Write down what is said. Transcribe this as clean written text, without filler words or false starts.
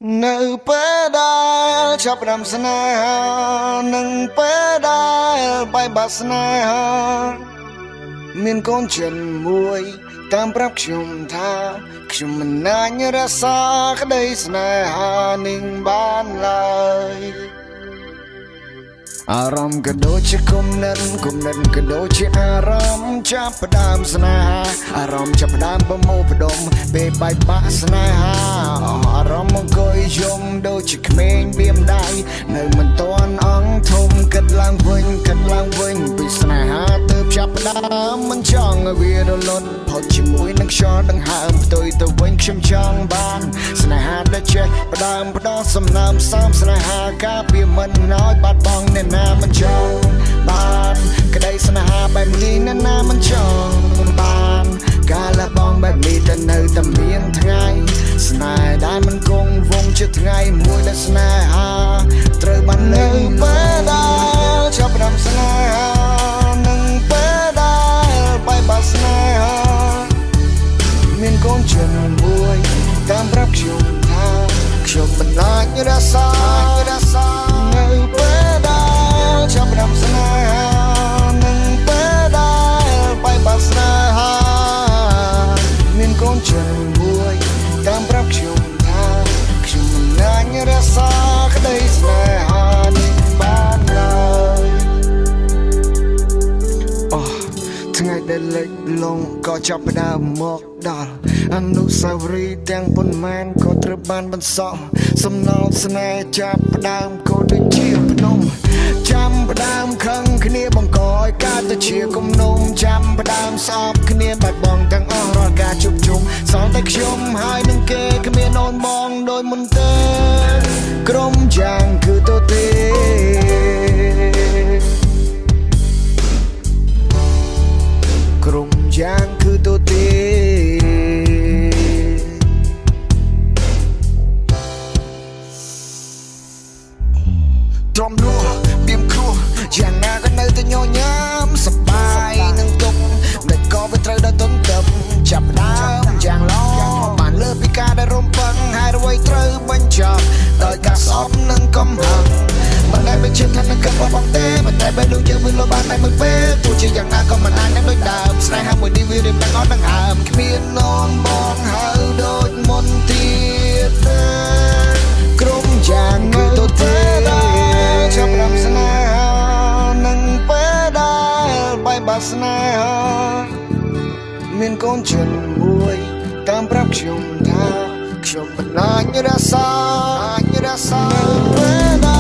នៅពេលដែលចាប់ផ្ដើមស្នេហានឹងពេលដែលបាយបាក់ស្នេហាមានកូនចិនមួយតាមប្រាប់ខ្ញុំថាខ្ញុំមិនអាចរក្សាក្តីស្នេហានឹងបានឡើយអារម្មណ៍ក៏ដូចជាគំនិតក៏ដូចជាអារម្មណ៍ចាប់ផ្ដើមស្នេហាអារម្មណ៍ចាប់ផ្ដើមប្រមូលផ្ដុំពេលបែកបាក់ស្នេហាអារម្មណ៍អង្គុយយំដូចជាក្មេងបៀមដៃនៅមិនទាន់អង្គធំគិតឡើងវិញពីស្នេហាទើបចាប់ផ្ដើមមិនចង់ឲ្យវារលត់ផុតជាមួយនឹងខ្យល់ដង្ហើមផ្ទុយទៅវិញខ្ញុំចង់បានស្នេហាដែលចេះផ្ដើមផ្ដោសំណើមសំស្នេហាការពារមិនឲ្យបាត់បង់អ្នកណាមិនចង់បានក្តីស្នេហាបែបនេះអ្នកណាមិនចង់បានការលះបង់បែបនេះតែនៅតែមានថ្ងៃស្នេហ៍ដែលមិនគង់វង្សជាថ្ងៃមួយដែលស្នេហាត្រូវបាននៅពេលដែលចាប់ផ្ដើមស្នេហានឹងពេលដែលបាយបាក់ស្នេហាមានកូនចិនមួយតាមប្រាប់ខ្ញុំថាខ្ញុំមិនអាចរក្សានៅពេលដែលចាប់ផ្ដើមស្នេហានឹងពេលដែលបាយបាក់ស្នេហាមានកូនចិនមួយតាមប្រាប់ខ្ញុំថាខ្ញុំមិនអាចរក្សាក្តីស្នេហានេះបានឡើយថ្ងៃដែលលេចលងក៏ចាប់ផ្ដើមមកដល់អនុស្សាវរីយ៍ទាំងប៉ុន្មានក៏ត្រូវបានបន្សល់សំណល់ស្នេហ៍ចាប់ផ្ដើមក៏ដូចជាភ្នំចាំផ្ដើមខឹងគ្នាបង្កឲ្យកើតទៅជាគំនុំចាំផ្ដើមស្អប់គ្នាបាត់បង់ទាំងអស់រាល់ការជួបជុំសល់តែខ្ញុំហើយនឹងគេគ្មានអូនបងដូចមុនទេក្រុមយ៉ាងគឺទៅទេក្រុមយ៉ាងគឺទៅទេទ្រាំនោះបៀមគ្រោះយ៉ាងណាក៏នៅតែញញឹមសប្បាយនឹងទុកមិនក៏វាត្រូវដល់ទន្ទឹមចាប់ដើមយ៉ាងឡបានលើពីការដែលរំពឹងហើយអ្វីត្រូវបញ្ចប់ដោយការស្អប់និងកំហឹងមិនដែលមិនជឿថានឹងកើតបបងទេមិនដែលបែរដូចយើងមិនលបានតែមួយពេលទោះជាយ៉ាងណាក៏មិនអាចនឹងដូចដើមស្នេហាមួយនេះវារៀបទាំងអស់ទាំងហើមគ្មាននំបងហើយដូចមុនទៀតទេក្រុមយ៉ាងគឺទៅទេចាប់ផ្ដើមស្នេហានឹងពេលដែលបាយបាក់ស្នេហាមានកូនចិនមួយតាមប្រាប់ខ្ញុំថាខ្ញុំមិនអាចរក្សានៅពេលដែល